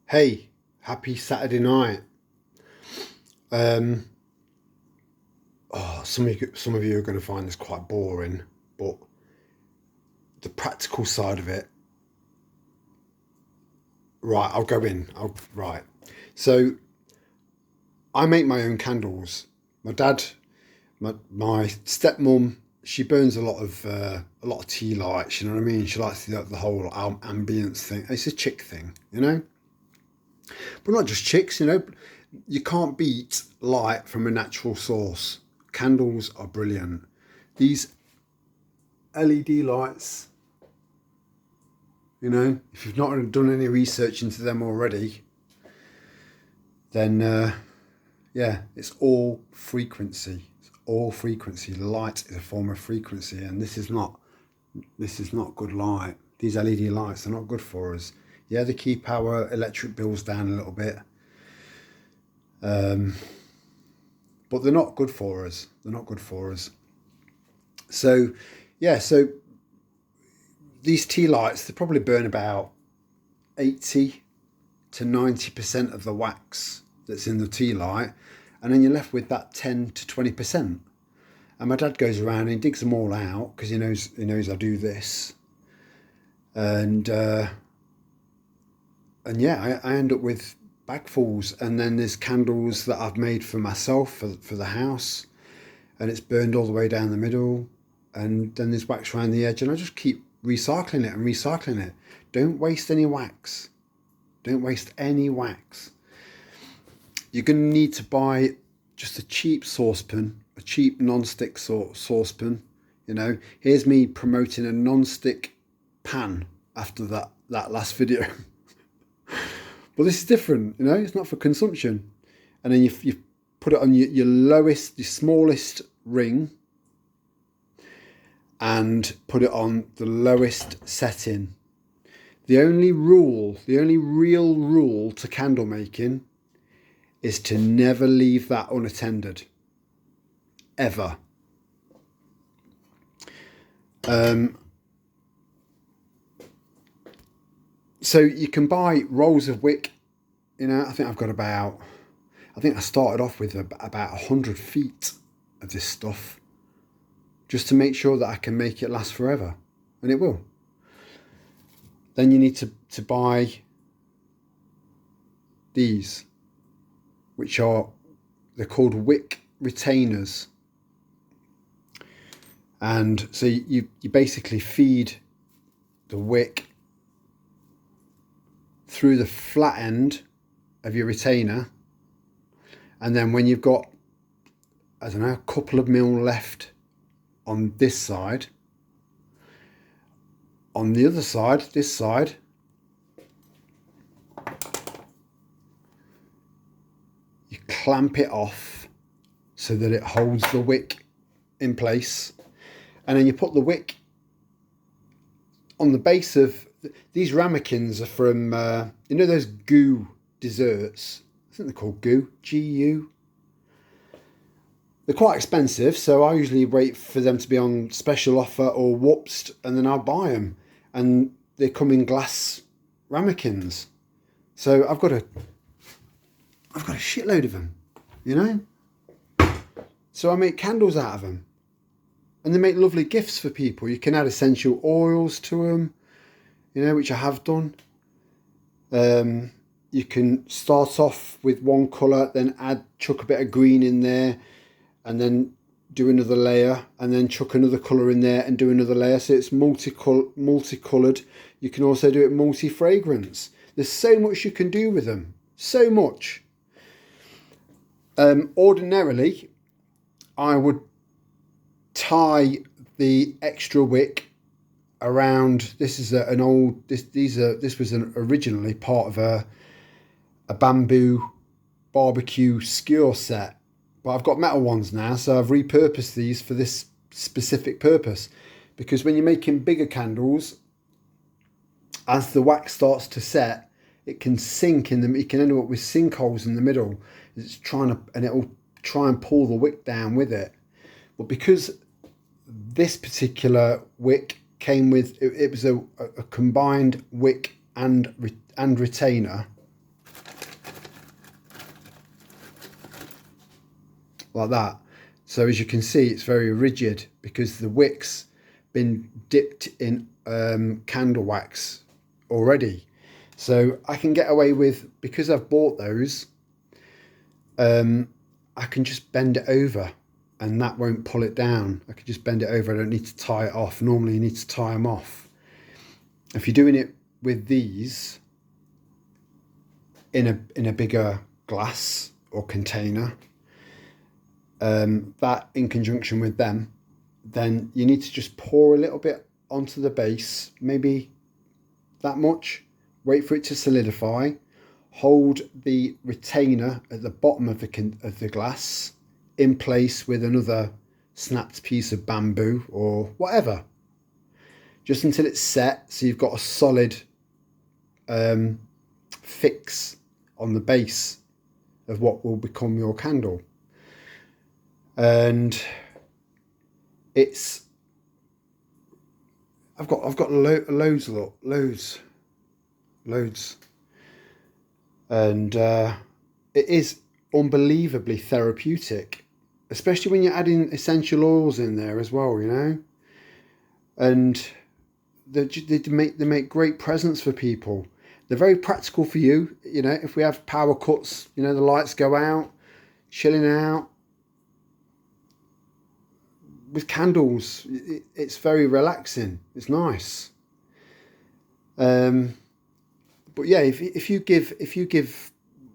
Hey, happy Saturday night. Um, some of you are going to find this quite boring, but the practical side of it, right? I'll go in. Right. So I make my own candles. My dad, my stepmom, she burns a lot of tea lights. You know what I mean? She likes the whole ambience thing. It's a chick thing, you know. But not just chicks, you know. You can't beat light from a natural source. Candles are brilliant. These LED lights, you know, if you've not done any research into them already, then yeah, it's all frequency. It's all frequency. Light is a form of frequency, and this is not good light. These LED lights are not good for us. Yeah, they keep our electric bills down a little bit, but they're not good for us. They're not good for us. So, yeah, so these tea lights, they probably burn about 80 to 90% of the wax that's in the tea light, and then you're left with that 10 to 20%. And my dad goes around and he digs them all out because he knows I do this, and yeah, I end up with bagfuls. And then there's candles that I've made for myself for the house, and it's burned all the way down the middle, and then there's wax around the edge, and I just keep recycling it and recycling it. Don't waste any wax. Don't waste any wax. You're going to need to buy just a cheap saucepan, a cheap non-stick saucepan. You know, here's me promoting a non-stick pan after that last video. But this is different, you know, it's not for consumption. And then you put it on your lowest, your smallest ring, and put it on the lowest setting. The only real rule to candle making is to never leave that unattended. Ever. So you can buy rolls of wick. You know, I think I started off with about 100 feet of this stuff, just to make sure that I can make it last forever. And it will. Then you need to buy these, they're called wick retainers. And so you basically feed the wick through the flat end of your retainer, and then when you've got, I don't know, a couple of mil left on this side, on the other side, this side, you clamp it off so that it holds the wick in place, and then you put the wick on the base of these ramekins. Are from you know those goo desserts? I think they're called goo, GU. They're quite expensive, so I usually wait for them to be on special offer or whoopsed, and then I'll buy them. And they come in glass ramekins, so I've got a shitload of them, you know. So I make candles out of them, and they make lovely gifts for people. You can add essential oils to them, you know, which I have done. You can start off with one colour, then chuck a bit of green in there, and then do another layer, and then chuck another colour in there and do another layer. So it's multicoloured. You can also do it multi-fragrance. There's so much you can do with them. So much. Ordinarily, I would tie the extra wick around. This is this was originally part of a bamboo barbecue skewer set, but I've got metal ones now, so I've repurposed these for this specific purpose. Because when you're making bigger candles, as the wax starts to set, it can sink in them. You can end up with sinkholes in the middle. And it'll try and pull the wick down with it. But because this particular wick came with, it was a combined wick and retainer, like that. So as you can see, it's very rigid because the wick's been dipped in candle wax already. So I can get away with, because I've bought those, I can just bend it over and that won't pull it down. I can just bend it over. I don't need to tie it off. Normally you need to tie them off. If you're doing it with these in a bigger glass or container, that in conjunction with them, then you need to just pour a little bit onto the base, maybe that much, wait for it to solidify, hold the retainer at the bottom of the glass in place with another snapped piece of bamboo or whatever, just until it's set, so you've got a solid fix on the base of what will become your candle. And it's I've got loads, and it is unbelievably therapeutic, especially when you're adding essential oils in there as well, you know. And they make great presents for people. They're very practical for you, you know. If we have power cuts, you know, the lights go out, chilling out. With candles, it's very relaxing. It's nice. But yeah, if you give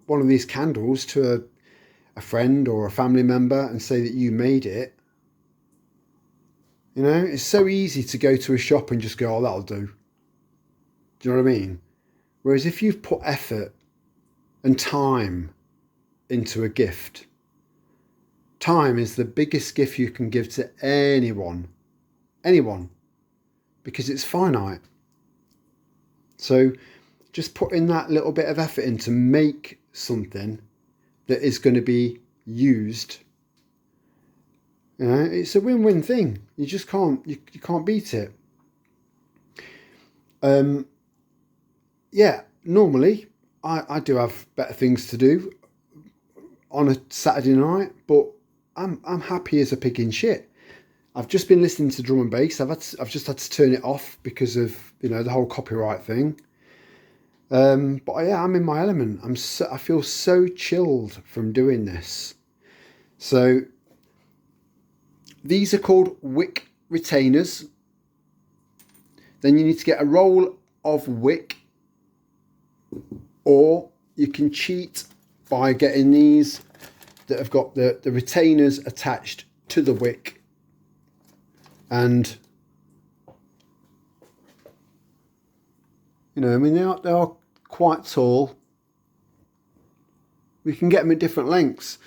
one of these candles to a friend or a family member and say that you made it, you know, it's so easy to go to a shop and just go, oh, that'll do. Do you know what I mean? Whereas if you've put effort and time into a gift, time is the biggest gift you can give to anyone, because it's finite. So just put in that little bit of effort in to make something that is going to be used. You know, it's a win-win thing. You just can't, you can't beat it. Yeah, normally I do have better things to do on a Saturday night, but I'm happy as a pig in shit. I've just been listening to drum and bass. I've just had to turn it off because of, you know, the whole copyright thing. But yeah, I'm in my element. I feel so chilled from doing this. So these are called wick retainers. Then you need to get a roll of wick, or you can cheat by getting these that have got the retainers attached to the wick, and you know, I mean, they are quite tall. We can get them at different lengths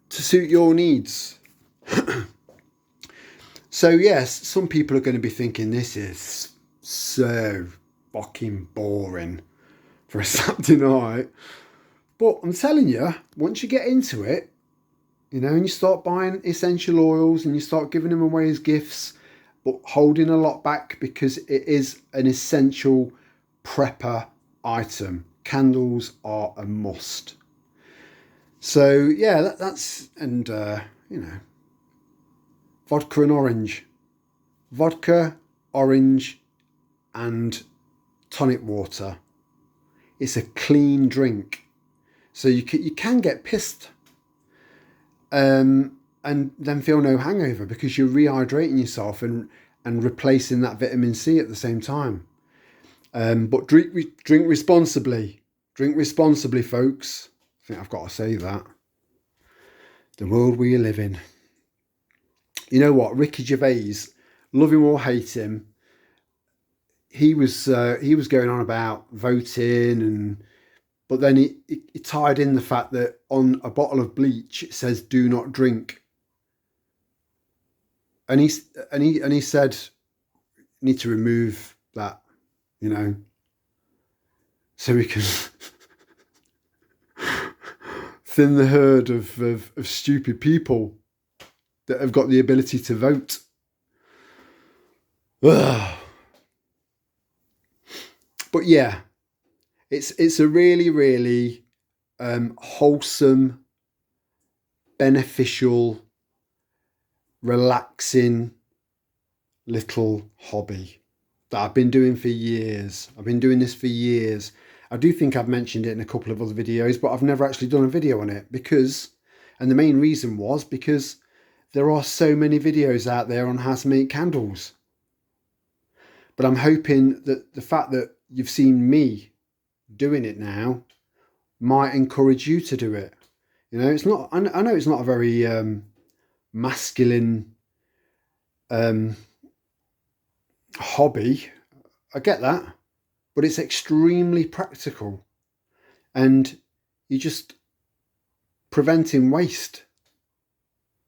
to suit your needs. So yes, some people are going to be thinking this is so fucking boring for a Saturday night. But I'm telling you, once you get into it, you know, and you start buying essential oils and you start giving them away as gifts, but holding a lot back because it is an essential prepper item. Candles are a must. So yeah, that's, and you know, vodka and orange. Vodka, orange, and tonic water. It's a clean drink. So you can get pissed and then feel no hangover because you're rehydrating yourself and replacing that vitamin C at the same time. But drink responsibly. Drink responsibly, folks. I think I've got to say that. The world we live in. You know what? Ricky Gervais, love him or hate him, he was going on about voting, but then he tied in the fact that on a bottle of bleach it says "do not drink," and he said you need to remove that, you know, so we can thin the herd of stupid people that have got the ability to vote. Ugh. But yeah, it's a really, really wholesome beneficial, relaxing little hobby that I've been doing for years. I've been doing this for years. I do think I've mentioned it in a couple of other videos, but I've never actually done a video on it because, and the main reason was because there are so many videos out there on how to make candles. But I'm hoping that the fact that you've seen me doing it now might encourage you to do it. You know, it's not, I know it's not a very masculine hobby. I get that, but it's extremely practical, and you're just preventing waste.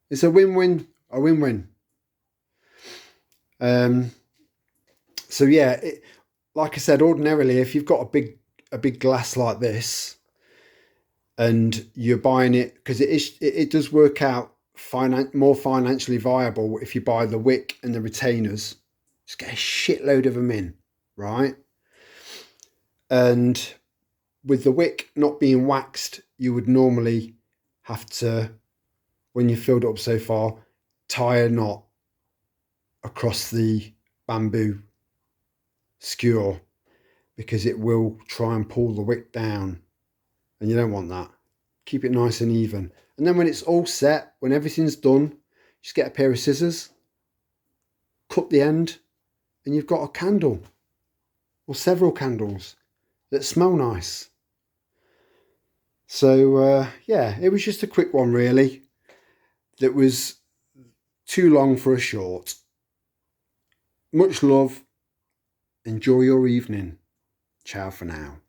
It's a win-win, a win-win. So yeah, like I said, ordinarily, if you've got a big glass like this, and you're buying it, because it does work out more financially viable if you buy the wick and the retainers. Just get a shitload of them in, right? And with the wick not being waxed, you would normally have to, when you filled it up so far, tie a knot across the bamboo skewer, because it will try and pull the wick down, and you don't want that. Keep it nice and even. And then when it's all set, when everything's done, just get a pair of scissors, cut the end, and you've got a candle, or several candles that smell nice. So yeah, it was just a quick one really, that was too long for a short. Much love. Enjoy your evening. Ciao for now.